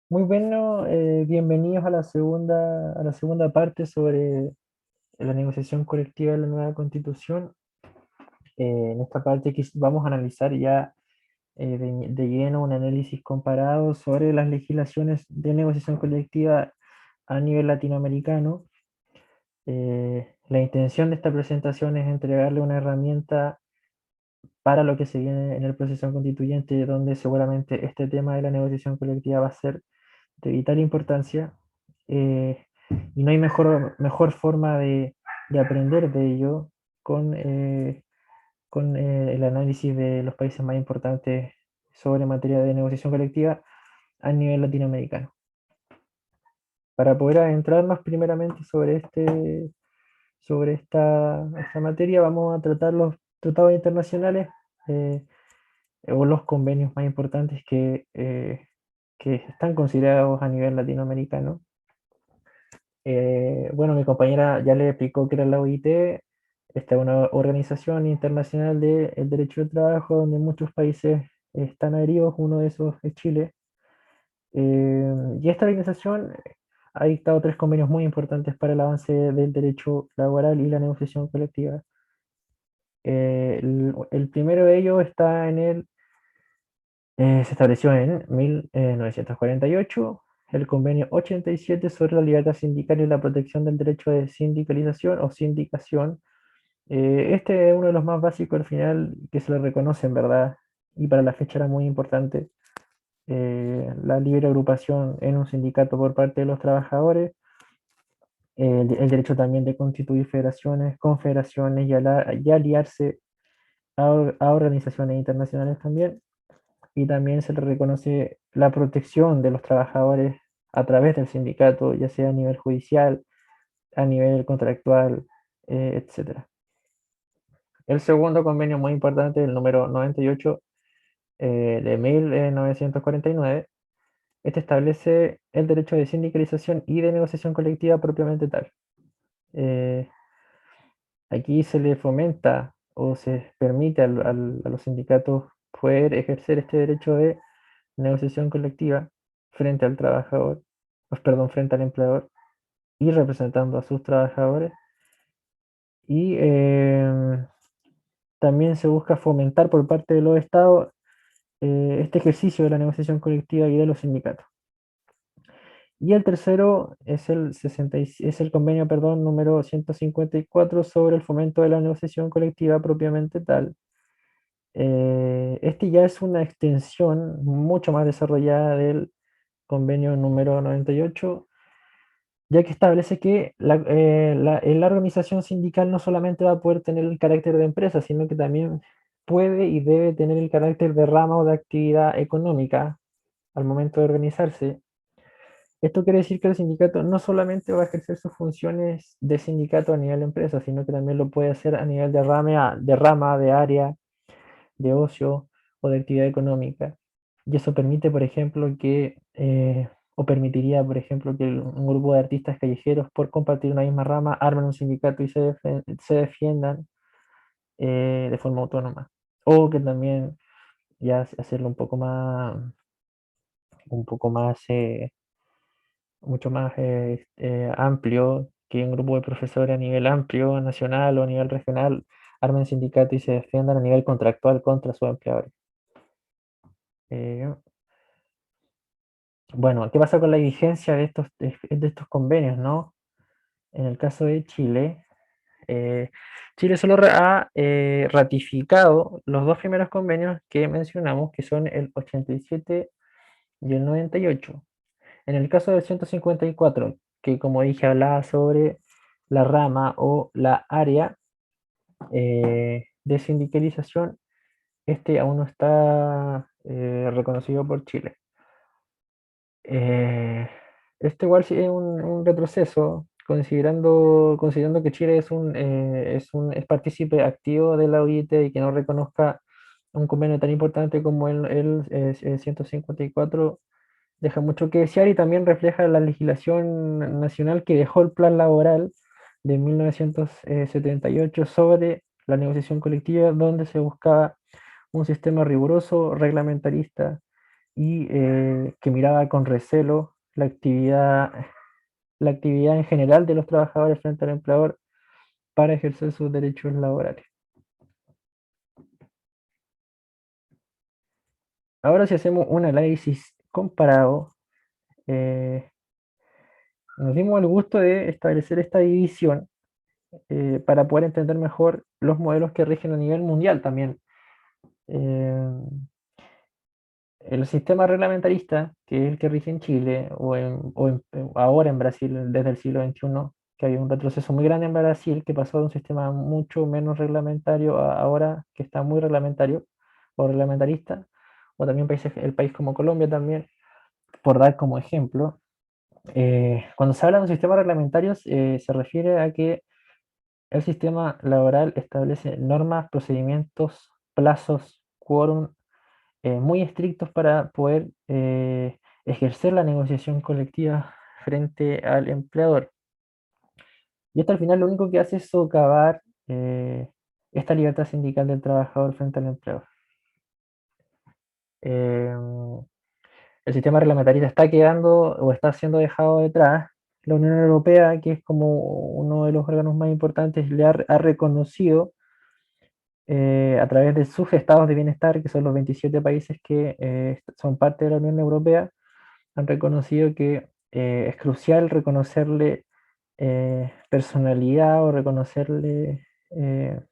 Muy bueno, bienvenidos a la segunda parte sobre la negociación colectiva de la nueva constitución. En esta parte vamos a analizar ya de lleno un análisis comparado sobre las legislaciones de negociación colectiva a nivel latinoamericano. La intención de esta presentación es entregarle una herramienta para lo que se viene en el proceso constituyente, donde seguramente este tema de la negociación colectiva va a ser de vital importancia, eh, y no hay mejor forma de aprender de ello con el análisis de los países más importantes sobre materia de negociación colectiva a nivel latinoamericano. Para poder adentrarnos primeramente sobre esta materia, vamos a tratar los tratados internacionales, eh, o los convenios más importantes que están considerados a nivel latinoamericano. Bueno, mi compañera ya le explicó que era la OIT. Esta es una organización internacional del derecho del trabajo donde muchos países están adheridos, uno de esos es Chile. Y esta organización ha dictado tres convenios muy importantes para el avance del derecho laboral y la negociación colectiva. El primero de ellos se estableció en 1948, el convenio 87 sobre la libertad sindical y la protección del derecho de sindicalización o sindicación. Este es uno de los más básicos al final que se le reconoce en verdad, y para la fecha era muy importante. La libre agrupación en un sindicato por parte de los trabajadores, el derecho también de constituir federaciones, confederaciones y aliarse a organizaciones internacionales también. Y también se le reconoce la protección de los trabajadores a través del sindicato, ya sea a nivel judicial, a nivel contractual, etcétera. El segundo convenio muy importante, el número 98 de 1949, este establece el derecho de sindicalización y de negociación colectiva propiamente tal. Eh, Aquí se le fomenta o se permite a los sindicatos poder ejercer este derecho de negociación colectiva frente al trabajador, pues, perdón, frente al empleador y representando a sus trabajadores. Y también se busca fomentar por parte de los estados este ejercicio de la negociación colectiva y de los sindicatos. Y el tercero es es el convenio, perdón, número 154 sobre el fomento de la negociación colectiva propiamente tal. Este ya es una extensión mucho más desarrollada del convenio número 98, ya que establece que la organización sindical no solamente va a poder tener el carácter de empresa, sino que también puede y debe tener el carácter de rama o de actividad económica al momento de organizarse. Esto quiere decir que el sindicato no solamente va a ejercer sus funciones de sindicato a nivel de empresa, sino que también lo puede hacer a nivel de rama, de área, de ocio o de actividad económica. Y eso permite, por ejemplo, o permitiría, por ejemplo, que un grupo de artistas callejeros, por compartir una misma rama, armen un sindicato y se defiendan de forma autónoma. O que también ya hacerlo un poco más, mucho más amplio, que un grupo de profesores a nivel amplio, nacional o a nivel regional, armen sindicato y se defiendan a nivel contractual contra sus empleadores. Eh, bueno, ¿qué pasa con la vigencia de estos convenios, no? En el caso de Chile, Chile solo ha ratificado los dos primeros convenios que mencionamos, que son el 87 y el 98. En el caso del 154, que como dije hablaba sobre la rama o la área de sindicalización, este aún no está reconocido por Chile. Eh, Esto igual sí es un retroceso, considerando que Chile es partícipe activo de la OIT y que no reconozca un convenio tan importante como el 154, deja mucho que desear y también refleja la legislación nacional que dejó el plan laboral de 1978 sobre la negociación colectiva, donde se buscaba un sistema riguroso, reglamentarista, y que miraba con recelo la actividad en general de los trabajadores frente al empleador para ejercer sus derechos laborales. Ahora si hacemos un análisis comparado, eh, nos dimos el gusto de establecer esta división para poder entender mejor los modelos que rigen a nivel mundial también. Eh, el sistema reglamentarista, que es el que rige en Chile ahora en Brasil desde el siglo XXI, que hay un retroceso muy grande en Brasil, que pasó de un sistema mucho menos reglamentario a ahora que está muy reglamentario o reglamentarista, o también países, el país como Colombia también, por dar como ejemplo. Cuando se habla de un sistema reglamentario se refiere a que el sistema laboral establece normas, procedimientos, plazos, quórum muy estrictos para poder ejercer la negociación colectiva frente al empleador. Y esto al final lo único que hace es socavar esta libertad sindical del trabajador frente al empleador. Eh, el sistema reglamentarista está quedando o está siendo dejado detrás. La Unión Europea, que es como uno de los órganos más importantes, ha reconocido a través de sus estados de bienestar, que son los 27 países que son parte de la Unión Europea, han reconocido que es crucial reconocerle personalidad o reconocerle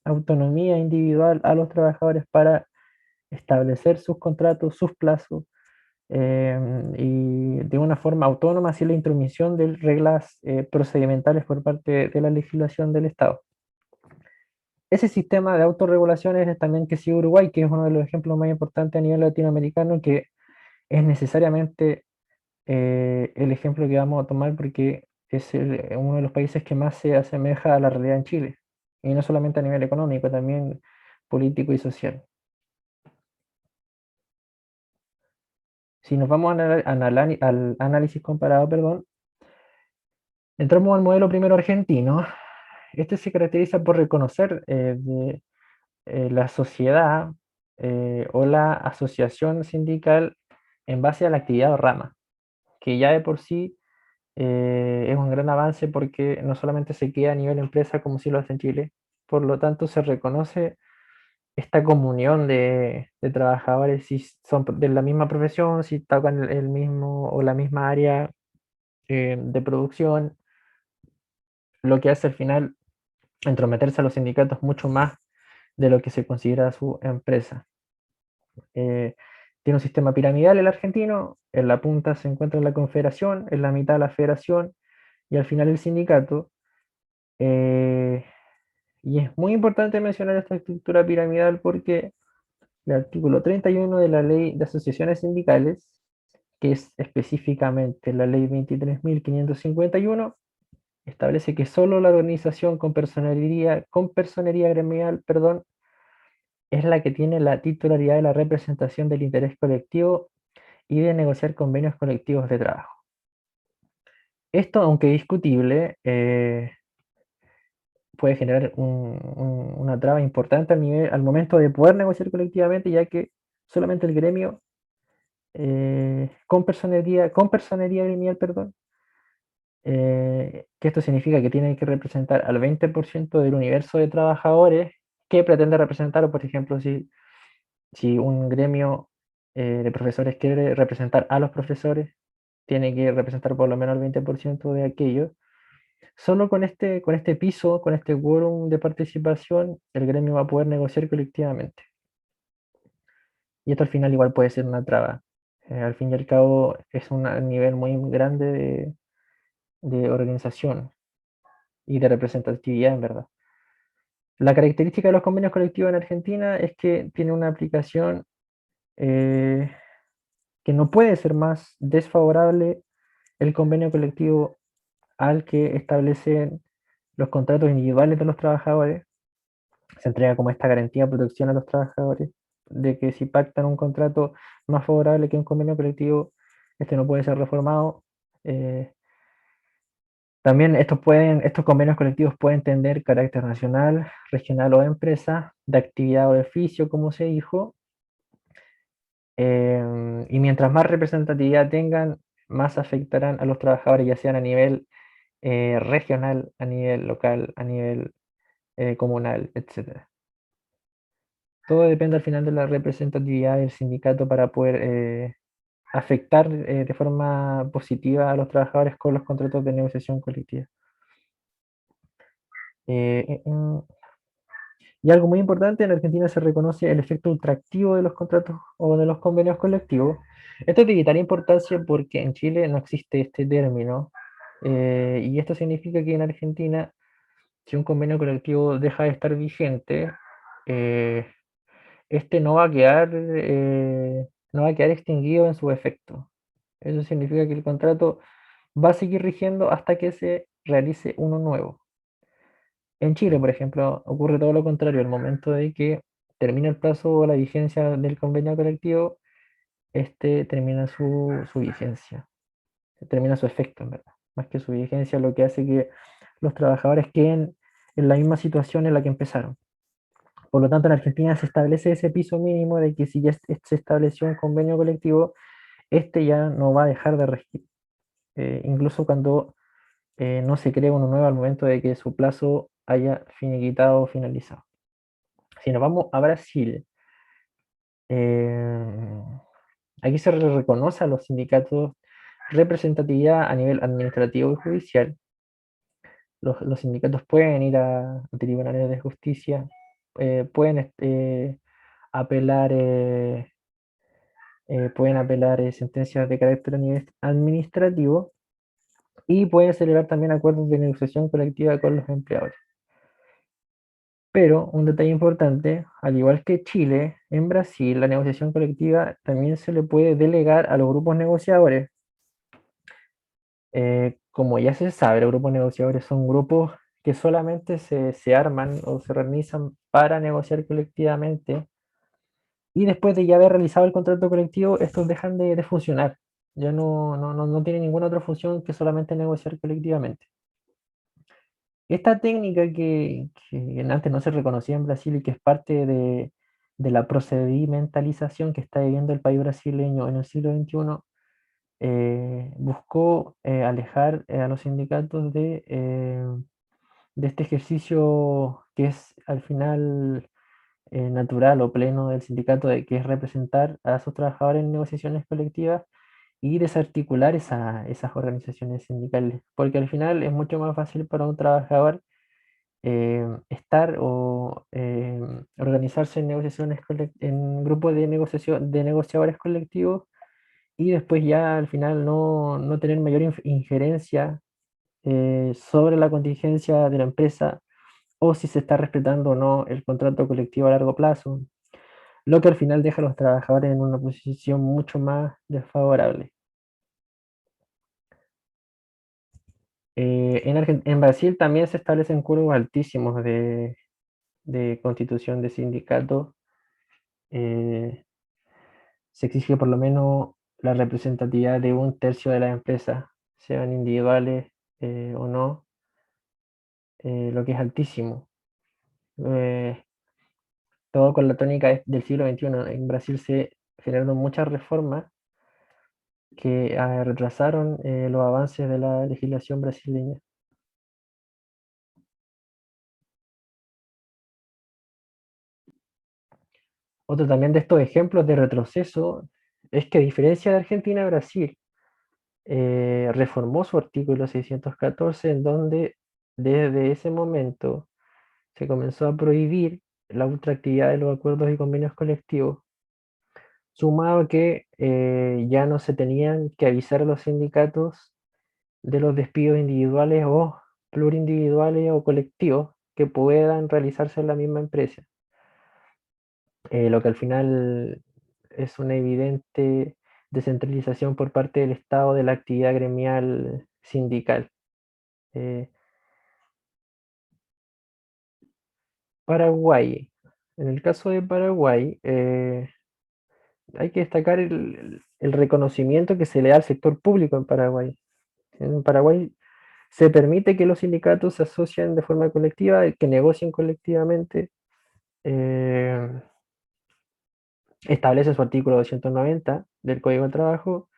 autonomía individual a los trabajadores para establecer sus contratos, sus plazos, y de una forma autónoma sin la intromisión de reglas procedimentales por parte de la legislación del Estado. Ese sistema de autorregulación es también que sigue Uruguay, que es uno de los ejemplos más importantes a nivel latinoamericano, que es necesariamente el ejemplo que vamos a tomar porque es uno de los países que más se asemeja a la realidad en Chile, y no solamente a nivel económico, también político y social. Si nos vamos al análisis comparado, perdón, entramos al modelo primero argentino. Este se caracteriza por reconocer la sociedad o la asociación sindical en base a la actividad o rama, que ya de por sí es un gran avance porque no solamente se queda a nivel empresa como si lo hace en Chile, por lo tanto se reconoce esta comunión de trabajadores si son de la misma profesión, si tocan el mismo o la misma área de producción, lo que hace al final entrometerse a los sindicatos mucho más de lo que se considera su empresa. Tiene un sistema piramidal el argentino, en la punta se encuentra la confederación, en la mitad la federación y al final el sindicato. Eh, y es muy importante mencionar esta estructura piramidal porque el artículo 31 de la Ley de Asociaciones Sindicales, que es específicamente la Ley 23.551, establece que solo la organización con personería gremial, perdón, es la que tiene la titularidad de la representación del interés colectivo y de negociar convenios colectivos de trabajo. Esto, aunque discutible, puede generar una traba importante al momento de poder negociar colectivamente, ya que solamente el gremio con personería gremial, perdón, que esto significa que tiene que representar al 20% del universo de trabajadores que pretende representar, o por ejemplo, si un gremio de profesores quiere representar a los profesores, tiene que representar por lo menos el 20% de aquello. Solo con este piso, con este quórum de participación, el gremio va a poder negociar colectivamente. Y esto al final igual puede ser una traba. Al fin y al cabo es un nivel muy grande de organización y de representatividad en verdad. La característica de los convenios colectivos en Argentina es que tiene una aplicación eh, que no puede ser más desfavorable el convenio colectivo al que establecen los contratos individuales de los trabajadores. Se entrega como esta garantía de protección a los trabajadores de que si pactan un contrato más favorable que un convenio colectivo, este no puede ser reformado. Eh, También estos convenios colectivos pueden tener carácter nacional, regional o de empresa, de actividad o de oficio, como se dijo, y mientras más representatividad tengan, más afectarán a los trabajadores, ya sean a nivel regional, a nivel local, a nivel comunal, etcétera. Todo depende al final de la representatividad del sindicato para poder afectar de forma positiva a los trabajadores con los contratos de negociación colectiva. Eh, eh, em, y algo muy importante, en Argentina se reconoce el efecto ultraactivo de los contratos o de los convenios colectivos. Esto es de vital importancia porque en Chile no existe este término, y esto significa que en Argentina, si un convenio colectivo deja de estar vigente, eh, este no va a quedar extinguido en su efecto. Eso significa que el contrato va a seguir rigiendo hasta que se realice uno nuevo. En Chile, por ejemplo, ocurre todo lo contrario. Al momento de que termina el plazo o la vigencia del convenio colectivo, este termina su vigencia, termina su efecto, en verdad. Más que su vigencia, lo que hace que los trabajadores queden en la misma situación en la que empezaron. Por lo tanto, en Argentina se establece ese piso mínimo de que si ya se estableció un convenio colectivo, este ya no va a dejar de regir. Incluso cuando no se crea uno nuevo al momento de que su plazo haya finiquitado o finalizado. Si nos vamos a Brasil, eh, aquí se reconoce a los sindicatos representatividad a nivel administrativo y judicial. Los sindicatos pueden ir a tribunales de justicia, pueden apelar, sentencias de carácter administrativo y pueden celebrar también acuerdos de negociación colectiva con los empleadores. Pero un detalle importante, al igual que Chile, en Brasil la negociación colectiva también se le puede delegar a los grupos negociadores. Como ya se sabe, los grupos negociadores son grupos que solamente se arman o se organizan para negociar colectivamente y después de ya haber realizado el contrato colectivo, estos dejan de funcionar. Ya no tienen ninguna otra función que solamente negociar colectivamente. Esta técnica que antes no se reconocía en Brasil y que es parte de la procedimentalización que está viviendo el país brasileño en el siglo XXI, buscó alejar a los sindicatos de este ejercicio que es al final natural o pleno del sindicato, que es representar a sus trabajadores en negociaciones colectivas y desarticular esas organizaciones sindicales, porque al final es mucho más fácil para un trabajador estar o organizarse en negociaciones en grupos de negociación de negociadores colectivos y después ya al final no tener mayor injerencia sobre la contingencia de la empresa o si se está respetando o no el contrato colectivo a largo plazo, lo que al final deja a los trabajadores en una posición mucho más desfavorable. En Brasil también se establecen curvas altísimos de constitución de sindicatos. eh, Se exige por lo menos la representatividad de un tercio de las empresas, sean individuales o no, lo que es altísimo. Eh, Todo con la tónica del siglo XXI. En Brasil se generaron muchas reformas que retrasaron los avances de la legislación brasileña. Otro también de estos ejemplos de retroceso es que a diferencia de Argentina, Brasil reformó su artículo 614 en donde desde ese momento se comenzó a prohibir la ultraactividad de los acuerdos y convenios colectivos, sumado a que ya no se tenían que avisar a los sindicatos de los despidos individuales o plurindividuales o colectivos que puedan realizarse en la misma empresa, lo que al final es una evidente descentralización por parte del Estado de la actividad gremial sindical. Eh, Paraguay. En el caso de Paraguay, hay que destacar el reconocimiento que se le da al sector público en Paraguay. En Paraguay se permite que los sindicatos se asocien de forma colectiva, que negocien colectivamente, eh, establece en su artículo 290 del Código del Trabajo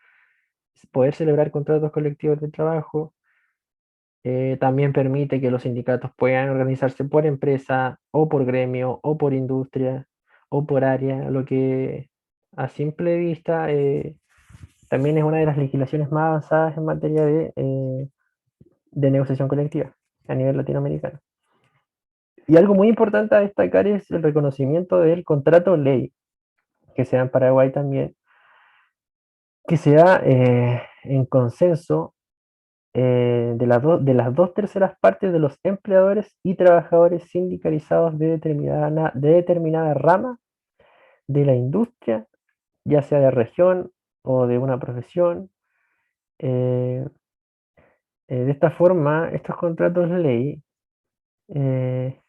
poder celebrar contratos colectivos de trabajo. También permite que los sindicatos puedan organizarse por empresa o por gremio o por industria o por área, lo que a simple vista también es una de las legislaciones más avanzadas en materia de negociación colectiva a nivel latinoamericano. Y algo muy importante a destacar es el reconocimiento del contrato ley, que se da en Paraguay también, que se da en consenso de las dos terceras partes de los empleadores y trabajadores sindicalizados de determinada rama de la industria, ya sea de región o de una profesión. Eh, de esta forma, estos contratos de ley, eh,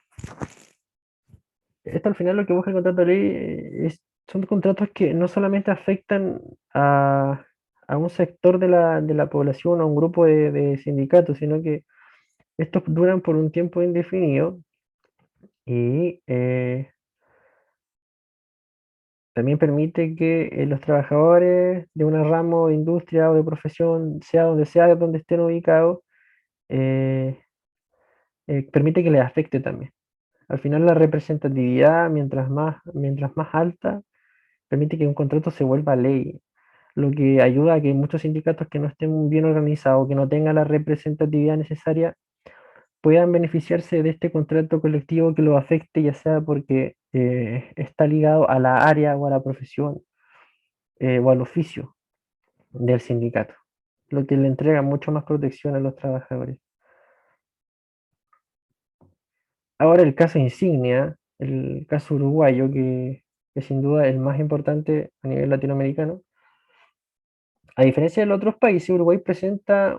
esto al final lo que busca el contrato de ley son contratos que no solamente afectan a un sector de la población o a un grupo de sindicatos, sino que estos duran por un tiempo indefinido y también permite que los trabajadores de una rama o de industria o de profesión, sea donde estén ubicados, eh, permite que les afecte también. Al final la representatividad, mientras más alta, permite que un contrato se vuelva ley, lo que ayuda a que muchos sindicatos que no estén bien organizados, que no tengan la representatividad necesaria, puedan beneficiarse de este contrato colectivo que lo afecte, ya sea porque está ligado a la área o a la profesión o al oficio del sindicato, lo que le entrega mucho más protección a los trabajadores. Ahora el caso insignia, el caso uruguayo, que sin duda es el más importante a nivel latinoamericano. A diferencia de los otros países, Uruguay presenta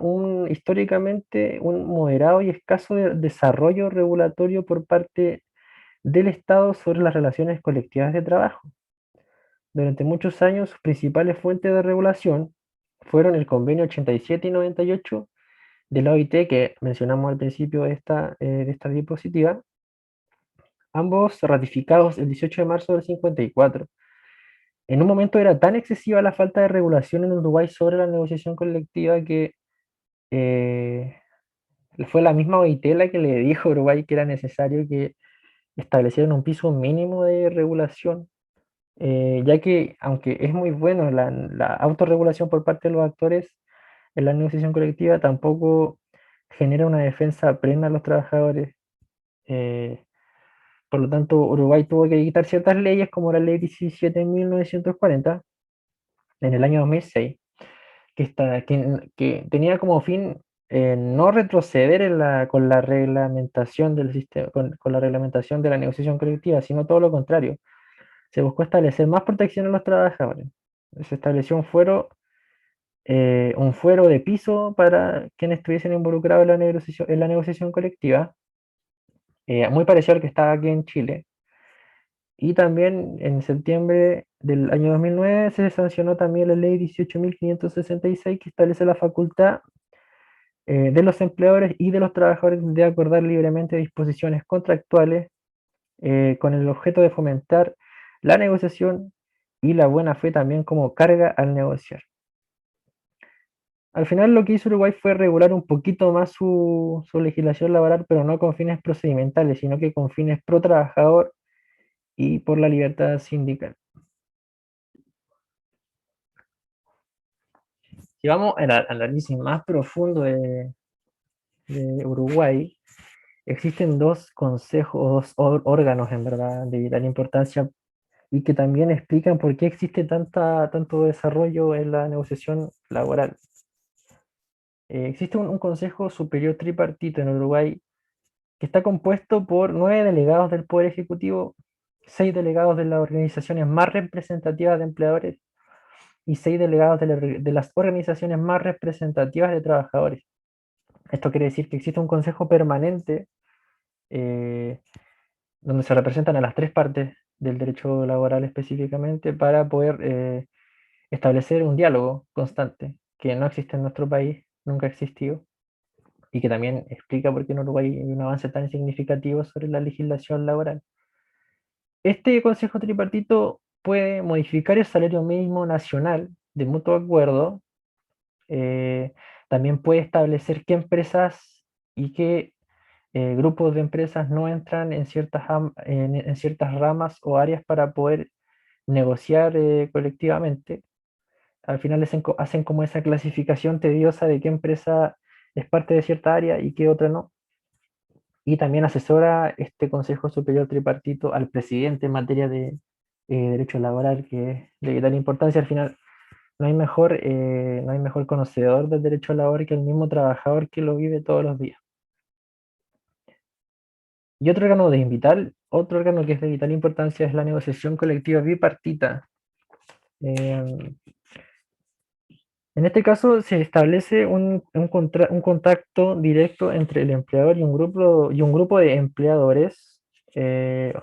históricamente un moderado y escaso desarrollo regulatorio por parte del Estado sobre las relaciones colectivas de trabajo. Durante muchos años, sus principales fuentes de regulación fueron el convenio 87 y 98 de la OIT, que mencionamos al principio de esta diapositiva, ambos ratificados el 18 de marzo del 54. En un momento era tan excesiva la falta de regulación en Uruguay sobre la negociación colectiva que eh, fue la misma OIT la que le dijo a Uruguay que era necesario que establecieran un piso mínimo de regulación, ya que aunque es muy bueno la autorregulación por parte de los actores en la negociación colectiva, tampoco genera una defensa plena a los trabajadores. Eh, por lo tanto, Uruguay tuvo que dictar ciertas leyes como la ley 17.940 en el año 2006, que tenía como fin no retroceder con la reglamentación del sistema, con la reglamentación de la negociación colectiva, sino todo lo contrario. Se buscó establecer más protección a los trabajadores. Se estableció un fuero de piso para quienes estuviesen involucrados en la negociación colectiva, muy parecido al que estaba aquí en Chile. Y también en septiembre del año 2009 se sancionó también la ley 18.566 que establece la facultad de los empleadores y de los trabajadores de acordar libremente disposiciones contractuales con el objeto de fomentar la negociación y la buena fe también como carga al negociar. Al final lo que hizo Uruguay fue regular un poquito más su legislación laboral, pero no con fines procedimentales, sino que con fines pro trabajador y por la libertad sindical. Si vamos al análisis más profundo de Uruguay, existen dos consejos, dos órganos en verdad de vital importancia y que también explican por qué existe tanto desarrollo en la negociación laboral. Existe un Consejo Superior Tripartito en Uruguay que está compuesto por 9 delegados del Poder Ejecutivo, 6 delegados de las organizaciones más representativas de empleadores y 6 delegados de las organizaciones más representativas de trabajadores. Esto quiere decir que existe un consejo permanente eh, donde se representan a las tres partes del derecho laboral específicamente para poder establecer un diálogo constante que no existe en nuestro país, nunca ha existido, y que también explica por qué en Uruguay hay un avance tan significativo sobre la legislación laboral. Este consejo tripartito puede modificar el salario mínimo nacional de mutuo acuerdo. eh, También puede establecer qué empresas y qué grupos de empresas no entran en en ciertas ramas o áreas para poder negociar colectivamente. Al final hacen como esa clasificación tediosa de qué empresa es parte de cierta área y qué otra no. Y también asesora este Consejo Superior Tripartito al presidente en materia de derecho laboral, que es de vital importancia. Al final, no hay mejor conocedor del derecho laboral que el mismo trabajador que lo vive todos los días. Y otro órgano que es de vital importancia es la negociación colectiva bipartita. Eh, en este caso se establece un contacto directo entre el empleador y un grupo de empleadores eh,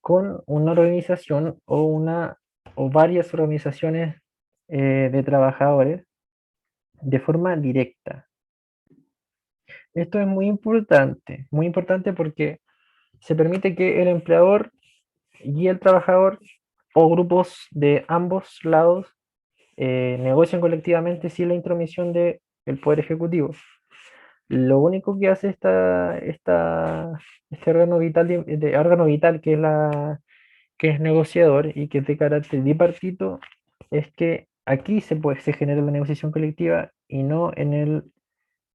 con una organización o varias organizaciones de trabajadores de forma directa. Esto es muy importante porque se permite que el empleador y el trabajador o grupos de ambos lados negocian colectivamente sin la intromisión del Poder Ejecutivo. Lo único que hace este órgano vital que es negociador y que es de carácter bipartito es que aquí se genera la negociación colectiva y no en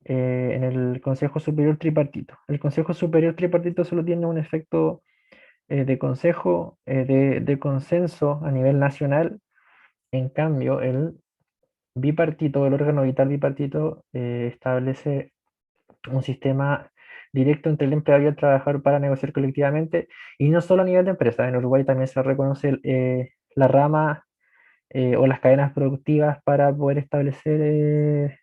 el Consejo Superior Tripartito. El Consejo Superior Tripartito solo tiene un efecto de consenso a nivel nacional. En cambio, el órgano vital bipartito, establece un sistema directo entre el empleado y el trabajador para negociar colectivamente, y no solo a nivel de empresa. En Uruguay también se reconoce la rama o las cadenas productivas para poder establecer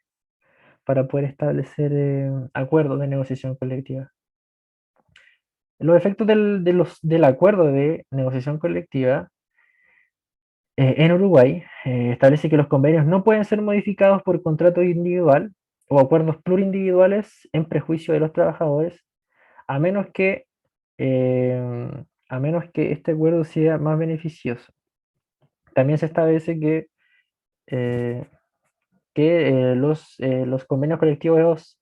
acuerdos de negociación colectiva. Los efectos del acuerdo de negociación colectiva en Uruguay establece que los convenios no pueden ser modificados por contrato individual o acuerdos plurindividuales en prejuicio de los trabajadores, a menos que, eh, a menos que este acuerdo sea más beneficioso. También se establece eh, que los convenios colectivos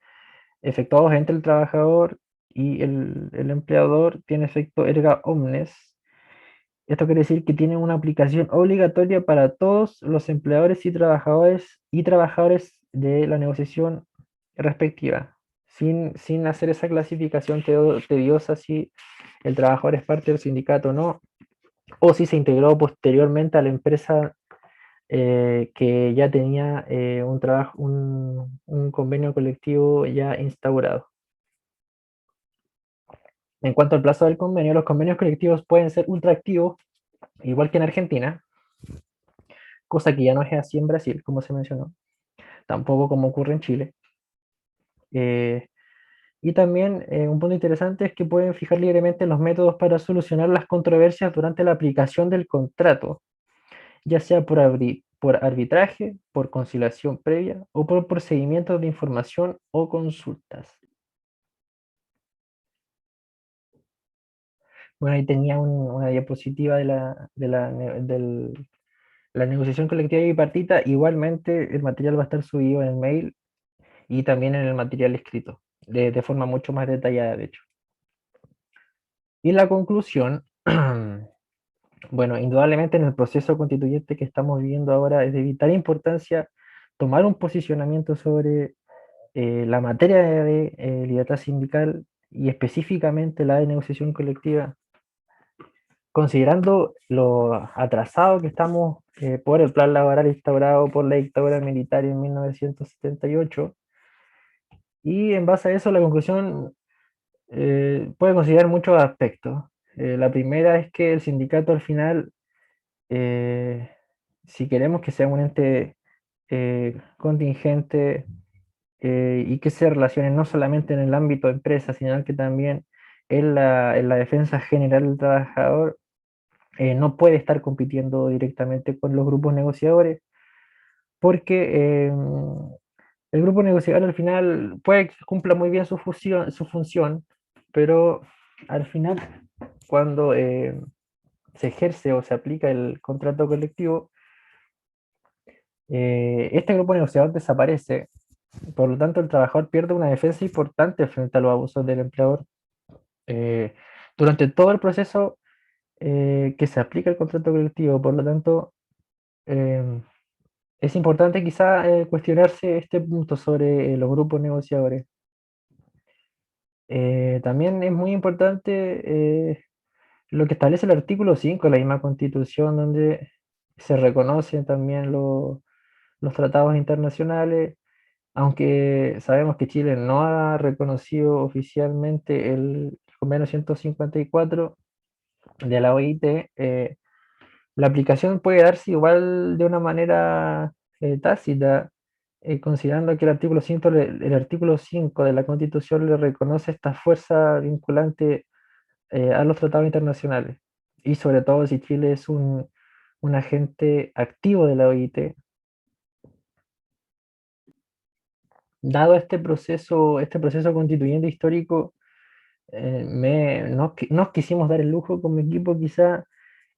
efectuados entre el trabajador y el empleador tienen efecto erga omnes. Esto quiere decir que tienen una aplicación obligatoria para todos los empleadores y trabajadores de la negociación respectiva, sin hacer esa clasificación tediosa si el trabajador es parte del sindicato o no, o si se integró posteriormente a la empresa que ya tenía un convenio colectivo ya instaurado. En cuanto al plazo del convenio, los convenios colectivos pueden ser ultraactivos, igual que en Argentina, cosa que ya no es así en Brasil, como se mencionó, tampoco como ocurre en Chile. Eh, y también un punto interesante es que pueden fijar libremente los métodos para solucionar las controversias durante la aplicación del contrato, ya sea por arbitraje, por conciliación previa o por procedimientos de información o consultas. Bueno, ahí tenía una diapositiva la negociación colectiva bipartita. Igualmente, el material va a estar subido en el mail y también en el material escrito, de forma mucho más detallada, de hecho. Y la conclusión, bueno, indudablemente en el proceso constituyente que estamos viviendo ahora es de vital importancia tomar un posicionamiento sobre la materia de libertad sindical y específicamente la de negociación colectiva, considerando lo atrasado que estamos por el plan laboral instaurado por la dictadura militar en 1978. Y en base a eso, la conclusión puede considerar muchos aspectos. La primera es que el sindicato al final, eh, si queremos que sea un ente contingente y que se relacione no solamente en el ámbito de empresa, sino que también en la defensa general del trabajador, no puede estar compitiendo directamente con los grupos negociadores, porque el grupo negociador al final puede que cumpla muy bien su función, pero al final, cuando se ejerce o se aplica el contrato colectivo, este grupo negociador desaparece. Por lo tanto, el trabajador pierde una defensa importante frente a los abusos del empleador. Eh, durante todo el proceso que se aplica el contrato colectivo, por lo tanto, eh, es importante quizá cuestionarse este punto sobre los grupos negociadores. También es muy importante lo que establece el artículo 5 de la misma Constitución, donde se reconocen también los tratados internacionales, aunque sabemos que Chile no ha reconocido oficialmente el convenio 154 de la OIT. La aplicación puede darse igual de una manera tácita, considerando que el artículo 5 de la Constitución le reconoce esta fuerza vinculante a los tratados internacionales. Y sobre todo si Chile es un agente activo de la OIT. Dado este proceso constituyente histórico, nos quisimos dar el lujo como equipo quizá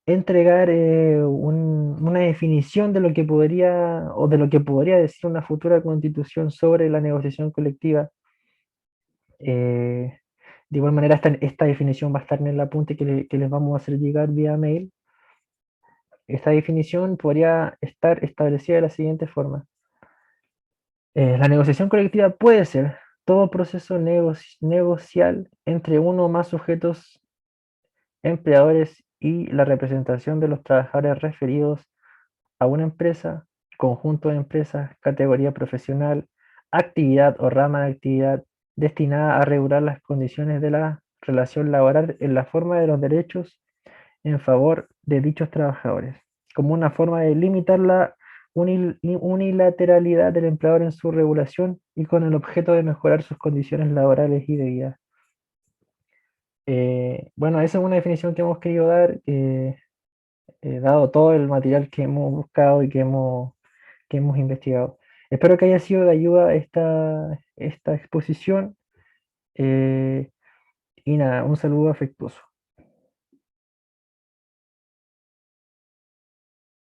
entregar una definición de lo que podría o de lo que podría decir una futura constitución sobre la negociación colectiva. Eh, de igual manera, esta definición va a estar en el apunte que les vamos a hacer llegar vía mail. Esta definición podría estar establecida de la siguiente forma. La negociación colectiva puede ser todo proceso negocial entre uno o más sujetos empleadores y la representación de los trabajadores referidos a una empresa, conjunto de empresas, categoría profesional, actividad o rama de actividad destinada a regular las condiciones de la relación laboral en la forma de los derechos en favor de dichos trabajadores, como una forma de limitar la unilateralidad del empleador en su regulación y con el objeto de mejorar sus condiciones laborales y de vida. Bueno, esa es una definición que hemos querido dar, dado todo el material que hemos buscado y que hemos investigado. Espero que haya sido de ayuda esta exposición y nada, un saludo afectuoso.